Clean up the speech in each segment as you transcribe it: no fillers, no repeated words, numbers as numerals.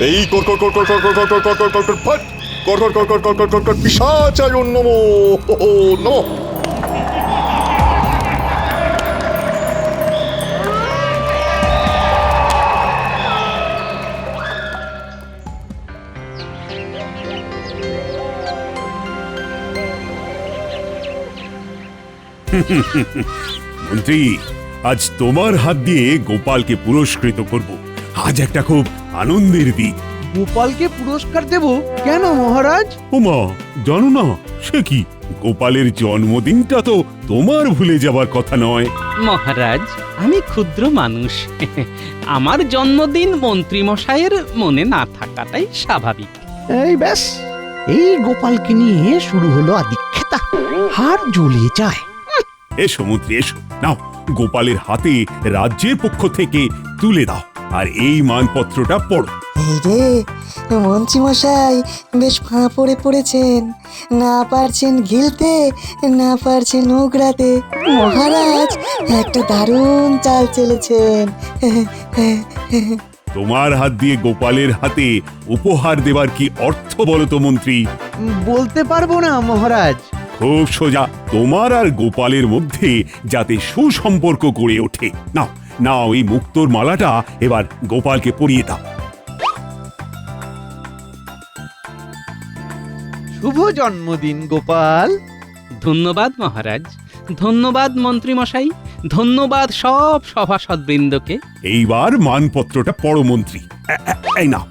এই কর কর কর কর কর কর কর কর কর কর কর ফট কর কর কর কর কর কর কর কর পিশাচায় নমো নমো। মন্ত্রী, আজ তোমার হাত দিয়ে গোপালকে পুরস্কৃত করব। আজ একটা খুব আনন্দের দিন। গোপালকে পুরস্কার দেব কেন মহারাজ? ওমা, জানো না সে কি? গোপালের জন্মদিনটা তো তোমার ভুলে যাবার কথা নয়। মহারাজ, আমি ক্ষুদ্র মানুষ। আমার জন্মদিন মন্ত্রী মশাইয়ের মনে না থাকাটাই স্বাভাবিক। এই ব্যাস, এই গোপালকে নিয়ে শুরু হলো আদিক্ষেতা। হাড় জ্বলিয়ে যায়। এসো মন্ত্রী, এসো, নাও গোপালের হাতে রাজ্যের পক্ষ থেকে তুলে দাও আর এই মানপত্রটা পড়ো। এই রে, মন্ত্রীমশাই বেশ ফাঁপড়ে পড়েছেন। না পারছেন গিলতে, না পারছেন উগড়াতে। মহারাজ একটা দারুণ চাল চেলেছেন। তোমার হাত দিয়ে গোপালের হাতে উপহার দেবার কি অর্থ বলো তো মন্ত্রী? বলতে পারবো না মহারাজ। খুব সোজা, তোমার আর গোপালের মধ্যে যাতে সুসম্পর্ক গড়ে ওঠে। নাও নাও, এই মুক্তোর মালাটা এবার গোপালকে পরিয়ে দাও। শুভ জন্মদিন গোপাল। ধন্যবাদ মহারাজ, ধন্যবাদ মন্ত্রী মশাই, ধন্যবাদ সব সভাসদবৃন্দকে। এইবার মানপত্রটা পড়ো মন্ত্রী। এই নাও।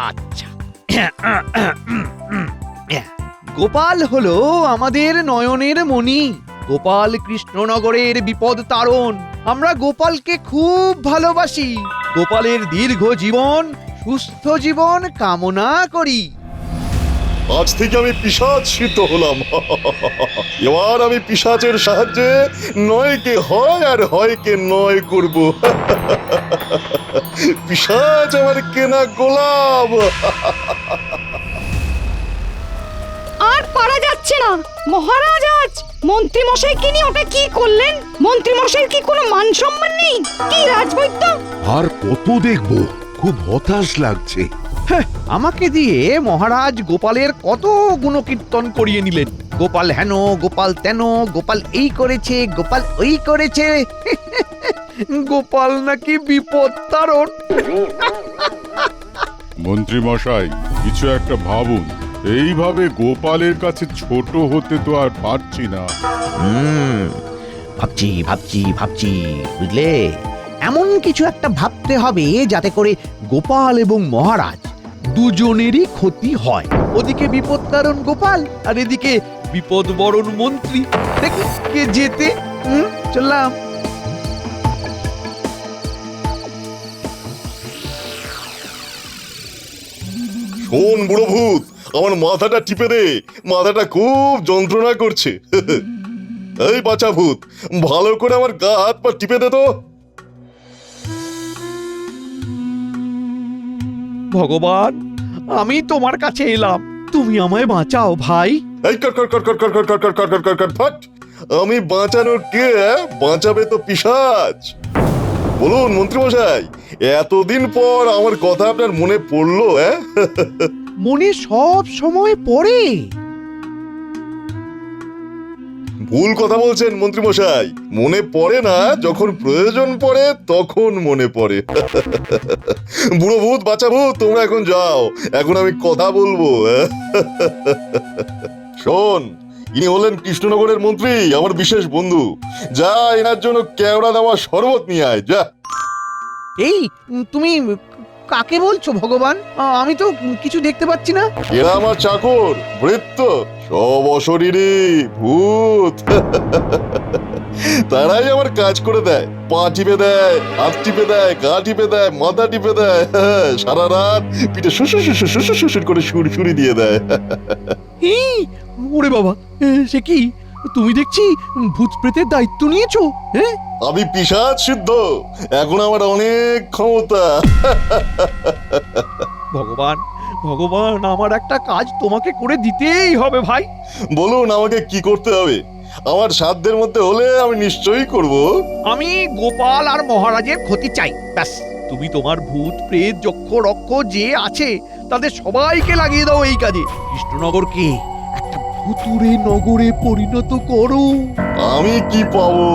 আচ্ছা, গোপাল হলো আমাদের নয়নের মণি। গোপাল কৃষ্ণনগরের বিপদ তারণ। আমরা গোপালকে খুব ভালোবাসি। গোপালের দীর্ঘ জীবন, সুস্থ জীবন কামনা করি। আজ থেকে আমি পিশাচ সিদ্ধ হলাম। এবার আমি পিশাচের সাহায্যে নয়কে হয় আর হয়কে নয় করব। পিশাচ আমার কেনা গোলাম। আর পারা যাচ্ছে না মহারাজ। আজ মন্ত্রী মশাইকে নিয়ে ওটা কি করলেন? মন্ত্রী মশাইয়ের কি কোনো মান সম্মান নেই? কি রাজবৈদ্য! আর কত দেখবো, খুব হতাশ লাগছে। আমাকে দিয়ে মহারাজ গোপালের কত গুণকীর্তন করিয়ে নিলেন। গোপাল হেন, গোপাল তেন, গোপাল এই করেছে, গোপাল ওই করেছে। গোপাল নাকি বিপদ তারণ। মন্ত্রী মশাই, কিছু একটা ভাবুন। এইভাবে গোপালের কাছে ছোট হতে তো আর পারছি না। ভাবছি ভাবছি ভাবছি, বুঝলে, এমন কিছু একটা ভাবতে হবে যাতে করে গোপাল এবং মহারাজ দুজনেরই ক্ষতি হয়। ওদিকে বিপদ কারণ গোপাল, আর এদিকে বিপদ বরণ মন্ত্রী। দেখি কে যেতে। চললাম। শোন বুড়ো ভূত, আমার মাথাটা টিপে দে। মাথাটা খুব যন্ত্রণা করছে। এই বাচ্চা ভূত, ভালো করে আমার গা হাত পা টিপে দে তো। ভগবান, আমি তোমার কাছে এলাম, তুমি আমায় বাঁচাও ভাই। এই কর কর কর কর কর কর কর কর কর কর কর কর ফট। আমি বাঁচানোর কে? বাঁচাবে তো পিশাচ। বলুন মন্ত্রী মশাই, এতদিন পর আমার কথা আপনার মনে পড়লো? মনে সব সময় পড়ে। ভুল কথা বলছেন মন্ত্রী মশাই। মনে পড়ে না, যখন প্রয়োজন পড়ে তখন মনে পড়ে। বুড়ো ভূত, বাচ্চা ভূত, তোমরা এখন যাও। এখন আমি কথা বলবো। শোন, ইনি হলেন কৃষ্ণনগরের মন্ত্রী, আমার বিশেষ বন্ধু। যা এনার জন্য কেওড়া দেওয়া শরবত নিয়ে আয়, যা। এই তুমি কাকে বলছো ভগবান? আমি তো কিছু দেখতে পাচ্ছি না। এরা আমার চাকর, ভৃত্য, সব অশরীরী ভূত। তারাই আমার কাজ করে দেয়। পা টিপে দেয়, হাত টিপে দেয়, গা টিপে দেয়, মাথা টিপে দেয়। সারা রাত পিঠে শুশুর শুশুর শুশুর শুশুর করে সুরসুরি দিয়ে দেয়। ওরে বাবা, সে কি? তুমি দেখছি ভূত প্রেতের দায়িত্ব নিয়েছো। হ্যাঁ, আমি পিশাচ সিদ্ধ, এখন আমার অনেক ক্ষমতা। ভগবান ভগবান, আমার একটা কাজ তোমাকে করে দিতেই হবে ভাই। বলুন আমাকে কি করতে হবে? আমার সাধ্যের মধ্যে হলে আমি নিশ্চয়ই করব। আমি গোপাল আর মহারাজের ক্ষতি চাই, ব্যাস। তুমি তোমার ভূত প্রেত যক্ষ রক্ষ যে আছে তাদের সবাইকে লাগিয়ে দাও এই কাজে। কৃষ্ণনগরকে একটা ভুতুরে নগরে পরিণত করো। আমি কি পাবো?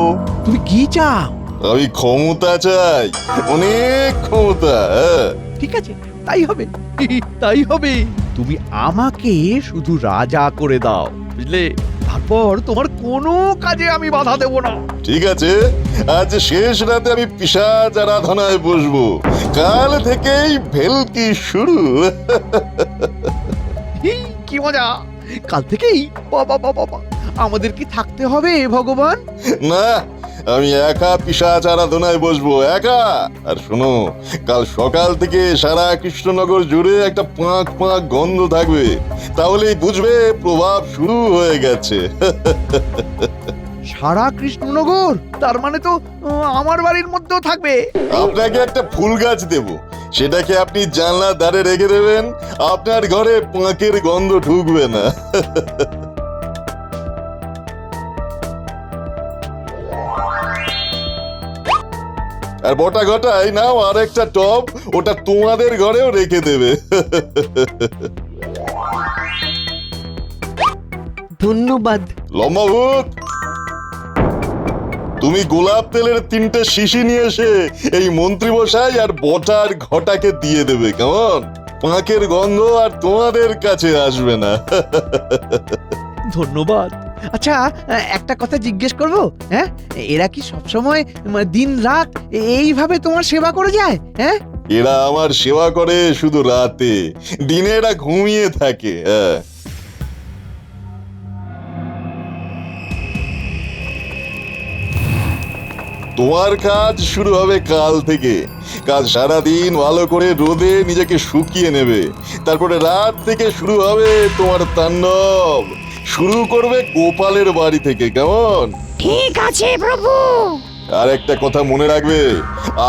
তুমি কি চাও? আমি ক্ষমতা চাই, অনেক ক্ষমতা। হ্যাঁ। ঠিক আছে, তাই হবে তাই হবে। তুমি আমাকে শুধু রাজা করে দাও, বুঝলে? তারপর তোমার কোনো কাজে আমি বাধা দেব না। ঠিক আছে, আজ শেষ রাতে আমি পিশাচ আরাধনায় বসবো। কাল থেকেই ভেলকি শুরু। কি মজা! কাল থেকেই? বাবা বাবা বাবা, আমাদের কি থাকতে হবে ভগবান? না, আমি একা পিশাচ আরাধনায় বসবো, একা। আর শোনো, কাল সকাল থেকে সারা কৃষ্ণনগর জুড়ে একটা পাঁক পাঁক গন্ধ থাকবে। তাহলেই বুঝবে প্রভাব শুরু হয়ে গেছে। সারা কৃষ্ণনগর? তার মানে তো আমার বাড়ির মধ্যেও থাকবে। আপনাকে একটা ফুল গাছ দেব, সেটাকে আপনি জানলার ধারে রেখে দেবেন। আপনার ঘরে পাঁকের গন্ধ ঢুকবে না। আর বটা ঘটাই নাও আর একটা টব, ওটা তোমাদের ঘরেও রেখে দেবে। ধন্যবাদ। লম্বা ভূত, তুমি গোলাপ তেলের 3টে শিশি নিয়ে এসে এই মন্ত্রী মশাই আর বটার ঘটাকে দিয়ে দেবে, কেমন? পাঁকের গন্ধ আর তোমাদের কাছে আসবে না। ধন্যবাদ। আচ্ছা, একটা কথা জিজ্ঞেস করব? হ্যাঁ, এরা কি সবসময় দিন রাত এইভাবে তোমার সেবা করে যায়? হ্যাঁ, এরা আমার সেবা করে শুধু রাতে, দিনে এরা ঘুমিয়ে থাকে। হ্যাঁ। তোমার কাজ শুরু হবে কাল থেকে। কাল সারাদিন ভালো করে রোদে নিজেকে শুকিয়ে নেবে। তারপরে রাত থেকে শুরু হবে তোমার তাণ্ডব। শুরু করবে গোপালের বাড়ি থেকে, কেমন? ঠিক আছে প্রভু। আর একটা কথা মনে রাখবে,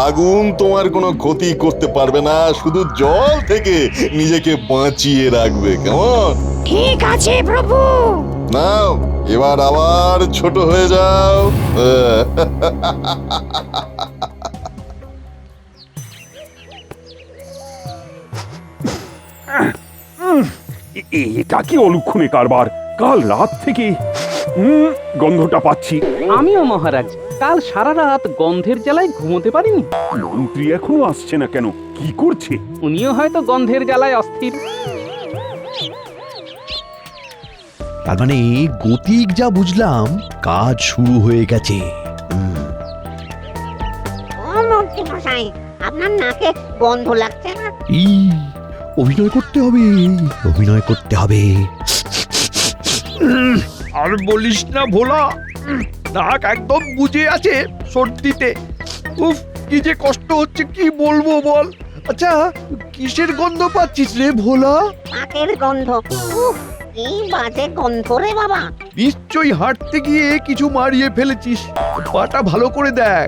আগুন তোমার কোনো ক্ষতি করতে পারবে না, শুধু জল থেকে নিজেকে বাঁচিয়ে রাখবে, কেমন? ঠিক আছে প্রভু। নাও, এবার আবার ছোট হয়ে যাও। এটা কি অলক্ষণে কারবার? কাল রাত থেকে গন্ধটা পাচ্ছি। আমিও মহারাজ কাল সারা রাত গন্ধের জ্বালায় ঘুমোতে পারিনি। মন্ত্রী এখনো আসছে না কেন? কি করছে? উনিও হয়তো গন্ধের জ্বালায় অস্থির। তার মানে গতিক যা বুঝলাম, কাজ শুরু হয়ে গেছে। ও মন্ত্রী মশাই, আপনার নাকে গন্ধ লাগছে না? অভিনয় করতে হবে, অভিনয় করতে হবে। আর বলিস না ভোলা, নাক একদম বুজে আছে সর্দিতে। উফ, কি যে কষ্ট হচ্ছে কি বলবো বল। আচ্ছা, কিসের গন্ধ পাচ্ছিস রে ভোলা? নাকের গন্ধ। উফ, কি বাজে গন্ধ রে বাবা। নিশ্চয়ই হাঁটতে গিয়ে কিছু মারিয়ে ফেলেছিস। পাটা ভালো করে দেখ।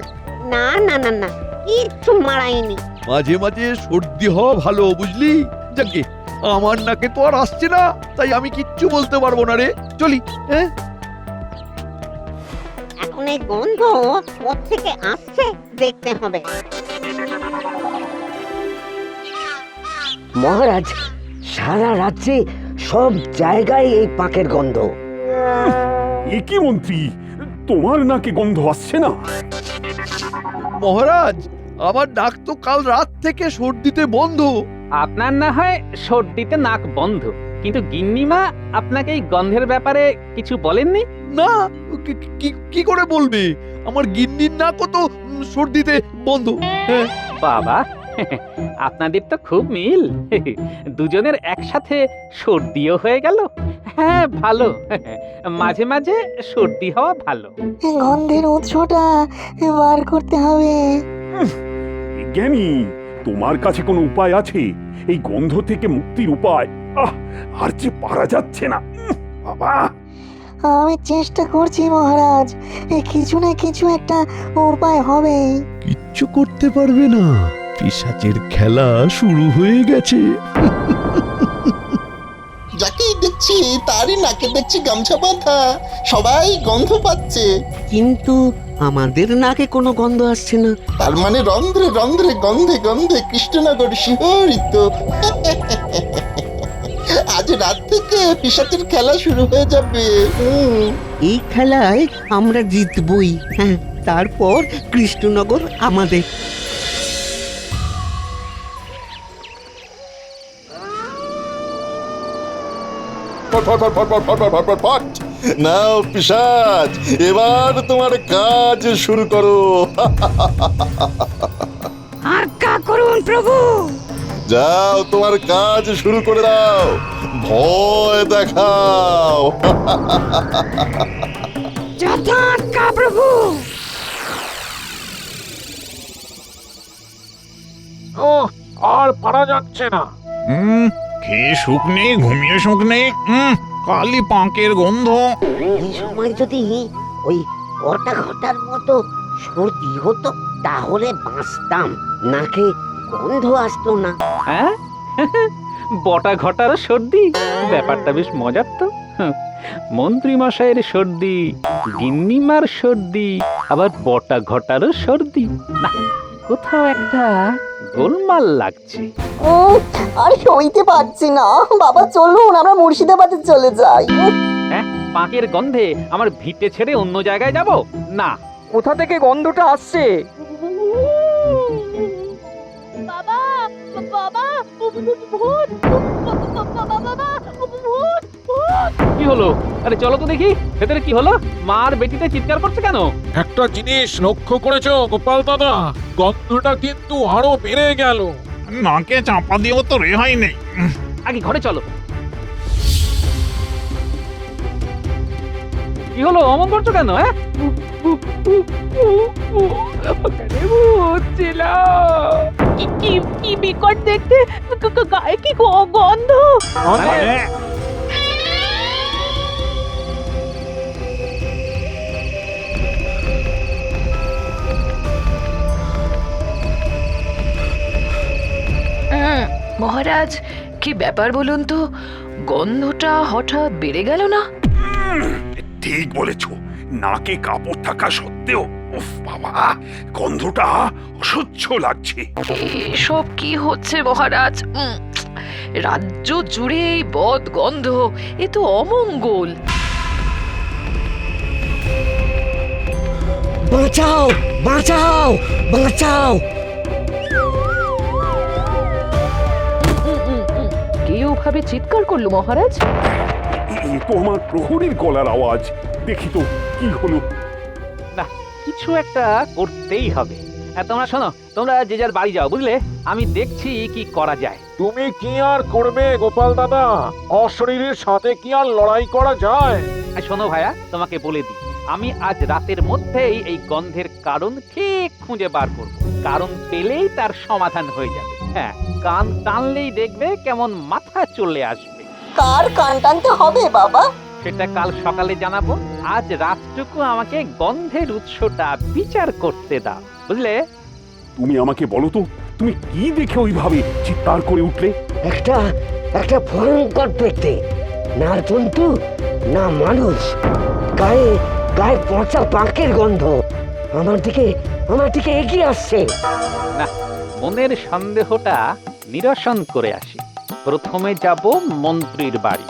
না না না না, কিচ্ছু মারাইনি। মাঝে মাঝে সর্দি হওয়া ভালো, বুঝলি? যাকে আমার নাকে তো আর আসছে না, তাই আমি কিচ্ছু বলতে পারবো না রে। চলি। হ্যাঁ, এখন এই গন্ধ কোত্থেকে আসছে দেখতে হবে। মহারাজ, সারা রাত্রে সব জায়গায় এই পাকের গন্ধ। এ কি মন্ত্রী, তোমার নাকে গন্ধ আসছে না? মহারাজ, আমার নাক তো কাল রাত থেকে সর্দিতে বন্ধ। আপনার না হয় সর্দিতে নাক বন্ধ, কিন্তু গিন্নিমা আপনাকে এই গন্ধের ব্যাপারে কিছু বলেননি? না, কি করে বলবে? আমার গিন্নির নাকও তো সর্দিতে বন্ধ। হ্যাঁ। বাবা, আপনাদের তো খুব মিল। দুজনের একসাথে সর্দিও হয়ে গেল। হ্যাঁ, ভালো। মাঝে মাঝে সর্দি হওয়া ভালো। গন্ধের উৎসটা বার করতে হবে। বিজ্ঞানী, তোমার কাছে কোনো উপায় আছে এই গন্ধ থেকে মুক্তির উপায়? আর যে পারা যাচ্ছে না বাবা। আমি চেষ্টা করছি মহারাজ, কিছু না কিছু একটা উপায় হবে। কিচ্ছু করতে পারবে না, পিশাচের খেলা শুরু হয়ে গেছে। যাকেই দেখছি তারই নাকে দেখছি গামছা বাঁধা, সবাই গন্ধ পাচ্ছে। কিন্তু আমাদের নাকে কোনো গন্ধ আসছে না। তার মানে রন্ধ্রে রন্ধ্রে গন্ধে গন্ধে কৃষ্ণনগর শিহরিত। আজ রাত থেকে পিশাচের খেলা শুরু হয়ে যাবে। এই খেলায় আমরা জিতবই। হ্যাঁ, তারপর কৃষ্ণনগর আমাদের। নাও পিশাচ, এবার তোমার কাজ শুরু করো। আজ্ঞা করুন প্রভু। যাও, তোমার কাজ শুরু করে দাও, ভয় দেখাও। যথাজ্ঞা প্রভু। ও আর পারা যাচ্ছে না। খেয়ে সুখ নেই, ঘুমিয়ে সুখ নেই। কালি পাঁকের গন্ধ। এই সময় যদি ওই ঘটা ঘটার মতো সর্দি হতো তাহলে বাঁচতাম, নাকে গন্ধ আসতো না। হ্যাঁ বটা ঘটারও সর্দি, ব্যাপারটা বেশ মজার তো। মন্ত্রী মশাইয়ের সর্দি, গিন্নিমার সর্দি, আবার বটা ঘটারও সর্দি। না, কোথাও একটা গোলমাল লাগছে। আর সইতে পারছি না বাবা, চলুন আমরা মুর্শিদাবাদে চলে যাই। হ্যাঁ, পাঁকের গন্ধে আমার ভিটে ছেড়ে অন্য জায়গায় যাব না। কোথা থেকে গন্ধটা আসছে? বাবা বাবা, ভূত, বাবা, ভূত। কি হলো? আরে চলো তো দেখি ভেতরে কি হলো। মার বেটিতে চিৎকার করছে কেন? একটা জিনিস লক্ষ্য করেছো গোপাল দাদা? গন্ধটা কিন্তু আরো বেড়ে গেল। নাকে চাপা দিয়েও তো রেহাই নেই। আগে ঘরে চলো। কি হলো, অমন করছো কেন? হ্যাঁ, কি বিকট দেখতে, গায়ে কি গন্ধ। মহারাজ, কি ব্যাপার বলুন তো? গন্ধটা হঠাৎ বেড়ে গেল না? ঠিক বলেছ, নাকে কাপড় থাকা সত্ত্বেও উফ বাবা, গন্ধটা অসহ্য লাগছে। এসব কি হচ্ছে মহারাজ? রাজ্য জুড়ে এই বদ গন্ধ, এ তো অমঙ্গল। বাঁচাও, বাঁচাও, বাঁচাও! কেউ ভাবে চিৎকার করলো মহারাজ? এ তো আমার প্রহরীর গলার আওয়াজ। দেখি তো কি হলো। না, কিছু একটা করতেই হবে। তোমরা শোনো, তোমরা যে যার বাড়ি যাও, বুঝলে? আমি দেখছি কি করা যায়। তুমি কি আর করবে গোপাল দাদা? অশরীরের সাথে কি আর লড়াই করা যায়? শোনো ভাইয়া, তোমাকে বলে দিই, আমি আজ রাতের মধ্যেই এই গন্ধের কারণ ঠিক খুঁজে বার করব। কারণ পেলেই তার সমাধান হয়ে যাবে। হ্যাঁ, কান টানলেই দেখবে কেমন মাথা চলে আসবে। কার কান টানতে হবে বাবা? সেটা কাল সকালে জানাবো। আজ রাতটুকু আমাকে গন্ধের উৎসটা বিচার করতে দাও, বুঝলে? তুমি আমাকে বলো তো, তুমি কি দেখে ওইভাবে চিৎকার করে উঠলে? একটা ভয়ঙ্কর পেটে, না জন্তু না মানুষ, গায়ে গায়ে পচা পাঁকের গন্ধ আমার দিকে এগিয়ে আসছে। না, মনের সন্দেহটা নিরসন করে আসি। প্রথমে যাব মন্ত্রীর বাড়ি।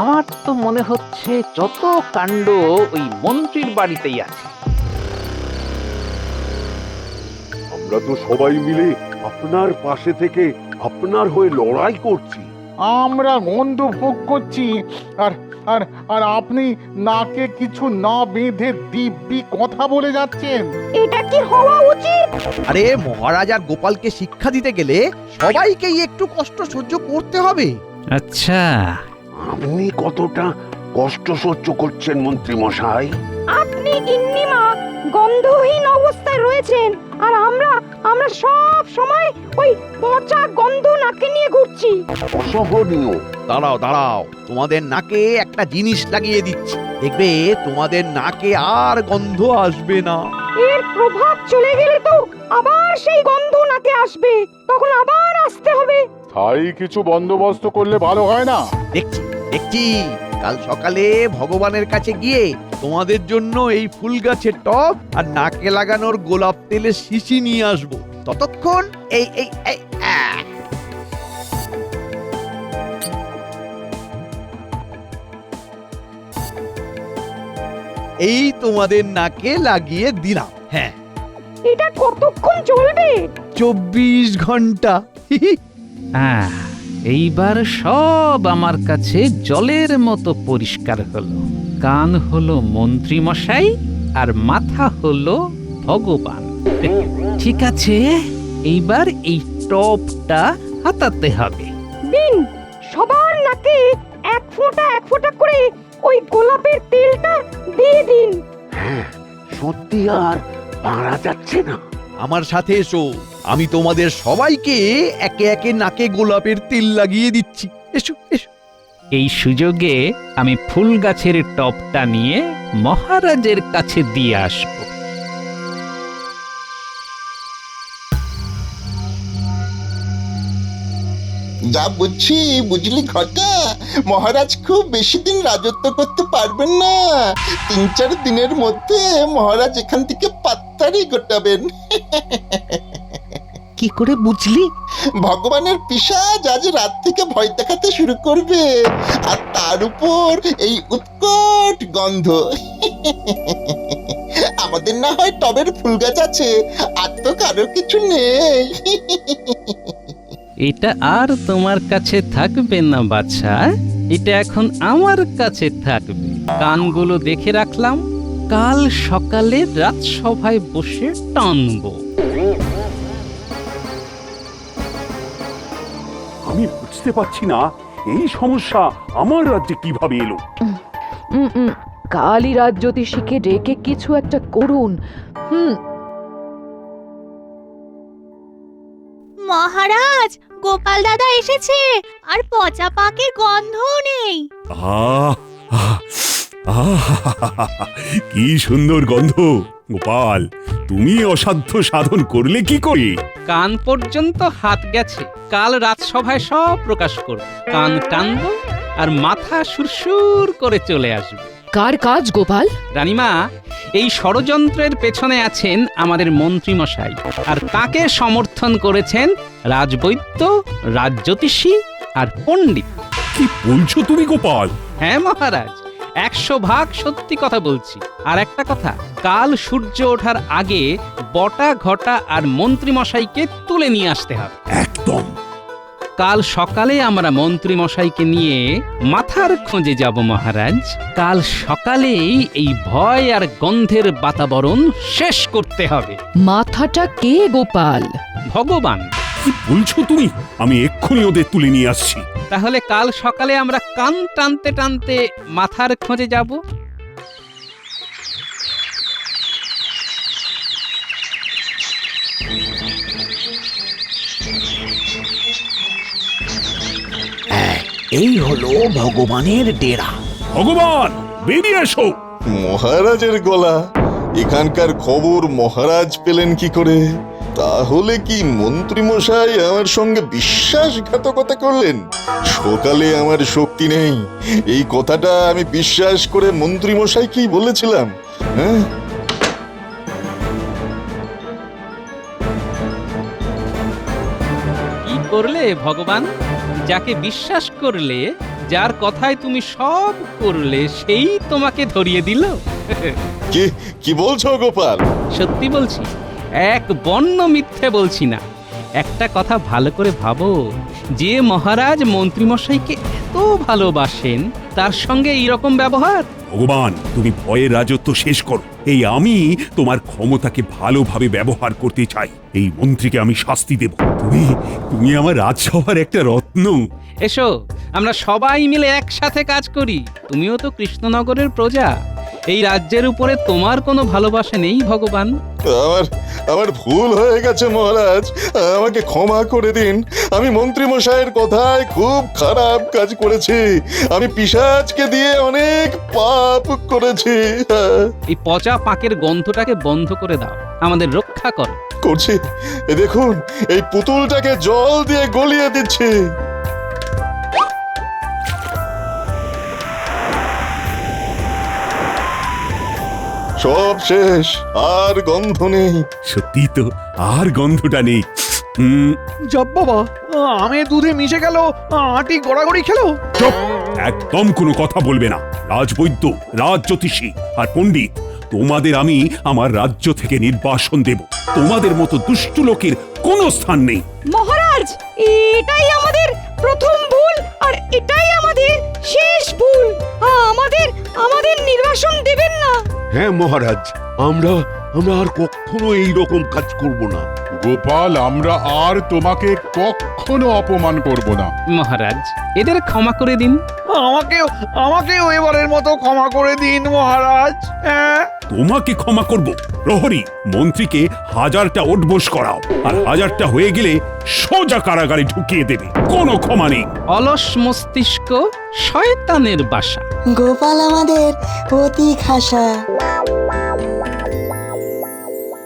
আমার তো মনে হচ্ছে যত কাণ্ড ওই মন্ত্রীর বাড়িতেই আছে। আমরা তো সবাই মিলে আপনার পাশে থেকে আপনার হয়ে লড়াই করছি। আমরা গন্ধ ভোগ করছি, আর আর আর আপনি নাকে কিছু না বেঁধে দিব্যি কথা বলে যাচ্ছেন। এটা কি হওয়া উচিত? আরে মহারাজ আর গোপালকে শিক্ষা দিতে গেলে সবাইকেই একটু কষ্ট সহ্য করতে হবে। আচ্ছা, আপনি কতটা কষ্ট সহ্য করছেন মন্ত্রী মশাই? আপনি গিন্নিমা গন্ধহীন অবস্থায় রয়েছেন, আর আমরা সব সময় ওই পচা গন্ধ নাকে নিয়ে ঘুরছি। অসহনীয়। দাঁড়াও, তোমাদের নাকে একটা জিনিস লাগিয়ে দিচ্ছি, দেখবে তোমাদের নাকে আর গন্ধ আসবে না। এর প্রভাব চলে গেলে তো আবার সেই গন্ধ নাকে আসবে, তখন আবার আসতে হবে। তাই কিছু বন্দোবস্ত করলে ভালো হয় না? দেখছি কাল সকালে ভগবানের কাছে গিয়ে তোমাদের জন্য এই ফুল গাছের টব আর নাকে লাগানোর গোলাপ তেলের শিশি নিয়ে আসবো। ততক্ষণ এই এই এই আহ! এই তোমাদের নাকে লাগিয়ে দিলাম। হ্যাঁ, এটা কতক্ষণ চলবে? 24 ঘন্টা। এইবার সব আমার কাছে জলের মতো পরিষ্কার হলো। কান হলো মন্ত্রী মশাই আর মাথা হলো ভগবান। ঠিক আছে, এইবার এই টপটা হাতাতে হবে। দিন, সবার নাকে এক ফোঁটা করে ওই গোলাপের তেলটা দিয়ে দিন। হ্যাঁ, সত্যি আর পারা যাচ্ছে না। আমার সাথে এসো, আমি তোমাদের সবাইকে একে একে নাকে গোলাপের তেল লাগিয়ে দিচ্ছি। এসো এসো। এই সুযোগে আমি ফুল গাছের টপটা নিয়ে মহারাজের কাছে দিয়ে আসব। যা বুঝলি ঘটা, মহারাজ খুব বেশি দিন রাজত্ব করতে পারবেন না। 3-4 দিনের মধ্যে মহারাজ এখান থেকে পাত্তারি গোটাবেন। কি করে বুঝলি? ভগবানের পিশাচ আজ রাত থেকে ভয় দেখাতে শুরু করবে, আর তার উপর এই উৎকট গন্ধ। আমাদের না হয় টবের ফুল গাছ আছে, আর তো কারোর কিছু নেই। এটা আর তোমার কাছে থাকবে না বাছা, এটা এখন আমার কাছে থাকবে। কানগুলো দেখে রাখলাম, কাল সকালে রাজসভায় বসে টানবো। আমি বুঝতে পারছি না এই সমস্যা আমার রাজ্যে কিভাবে এলো। কালী রাজ জ্যোতিষীকে ডেকে কিছু একটা করুন। মহারাজ, গোপাল দাদা এসেছে, আর পচা পাকের গন্ধও নেই। কি সুন্দর গন্ধ! গোপাল, তুমি অসাধ্য সাধন করলে কি করে? কান পর্যন্ত হাত গেছে, কাল রাজসভায় সব প্রকাশ করব। কান টানবো আর মাথা সুরসুর করে চলে আসবে। কার কাজ গোপাল? রানীমা, এই ষড়যন্ত্রের পেছনে আছেন আমাদের মন্ত্রী মশাই, আর তাকে সমর্থন করেছেন রাজবৈদ্য, রাজজ্যোতিষী আর পণ্ডিত। কি বলছো তুমি গোপাল? হ্যাঁ মহারাজ, 100 ভাগ সত্যি কথা বলছি। আর একটা কথা, কাল সূর্য ওঠার আগে বটা ঘটা আর মন্ত্রী মশাইকে তুলে নিয়ে আসতে হবে। একদম। কাল সকালে আমরা মন্ত্রী মশাইকে নিয়ে মাথার খোঁজে যাব মহারাজ। কাল সকালেই এই ভয় আর গন্ধের বাতাবরণ শেষ করতে হবে। মাথাটা কে গোপাল? ভগবান। কি বলছো তুমি? আমি এক্ষুনি ওদের তুলে নিয়ে আসছি। তাহলে কাল সকালে আমরা কান টানতে টানতে মাথার খোঁজে যাব। এই হলো ভগবানের ডেরা। ভগবান, বেরিয়ে এসো। মহারাজের গলা! এখানকার খবর মহারাজ পেলেন কি করে? তাহলে কি মন্ত্রী মশাই আমার সঙ্গে বিশ্বাসঘাতকতা করলেন? সকালে আমার শক্তি নেই, এই কথাটা আমি বিশ্বাস করে মন্ত্রী মশাইকেই বলেছিলাম। হ্যাঁ, কি করলে ভগবান? যাকে বিশ্বাস করলে, যার কথায় তুমি সব করলে, সেই তোমাকে ধরিয়ে দিল। কি বলছো গোপাল? সত্যি বলছি, এক বর্ণ মিথ্যে বলছি না। একটা কথা ভালো করে ভাবো, যে মহারাজ মন্ত্রীমশাইকে এত ভালোবাসেন, তার সঙ্গে এইরকম ব্যবহার। ভগবান, তুমি ভয়ের রাজত্ব শেষ করো। এই আমি তোমার ক্ষমতাকে ভালোভাবে ব্যবহার করতে চাই। এই মন্ত্রীকে আমি শাস্তি দেব। তুমি আমার রাজসভার একটা রত্ন। এসো, আমরা সবাই মিলে একসাথে কাজ করি। তুমিও তো কৃষ্ণনগরের প্রজা। এই রাজ্যের উপরে তোমার কোনো ভালোবাসা নেই ভগবান? আমার ভুল হয়ে গেছে মহারাজ, আমাকে ক্ষমা করে দিন। আমি মন্ত্রী মশাইয়ের কথায় খুব খারাপ কাজ করেছি। আমি পিশাচকে দিয়ে অনেক পাপ করেছি। এই পচা পাকের গন্ধটাকে বন্ধ করে দাও, আমাদের রক্ষা করো। করছি, দেখুন এই পুতুলটাকে জল দিয়ে গলিয়ে দিচ্ছি। সব শেষ, আর গন্ধ নেই। সত্যি তো, আর গন্ধটা নেই। যাব বাবা, আমের দুধে মিশে গেল, আটি গড়াগড়ি খেলো। চুপ! একদম কোনো কথা বলবে না। রাজবৈদ্য, রাজজ্যোতিষী আর পণ্ডিত, তোমাদের আমি আমার রাজ্য থেকে নির্বাসন দেব। তোমাদের মতো দুষ্টু লোকের কোনো স্থান নেই। মহারাজ, এটাই আমাদের প্রথম ভুল আর এটাই আমাদের শেষ ভুল। আমাদের আমাদের নির্বাসন দেবেন না। হ্যাঁ মহারাজ, আমরা আর কখনো এই রকম কাজ করব না। গোপাল, আমরা আর তোমাকে কখনো অপমান করব না। মহারাজ, এদের ক্ষমা করে দিন। আমাকেও এবারের মতো ক্ষমা করে দিন মহারাজ। তোমাকে ক্ষমা করব? প্রহরী, মন্ত্রীকে 1000টা ওঠবোস করাও, আর 1000টা হয়ে গেলে সোজা কারাগারে ঢুকিয়ে দেবে। কোনো ক্ষমা নেই। অলস মস্তিষ্ক, শয়তানের বাসা। গোপাল আমাদের অতি খাসা।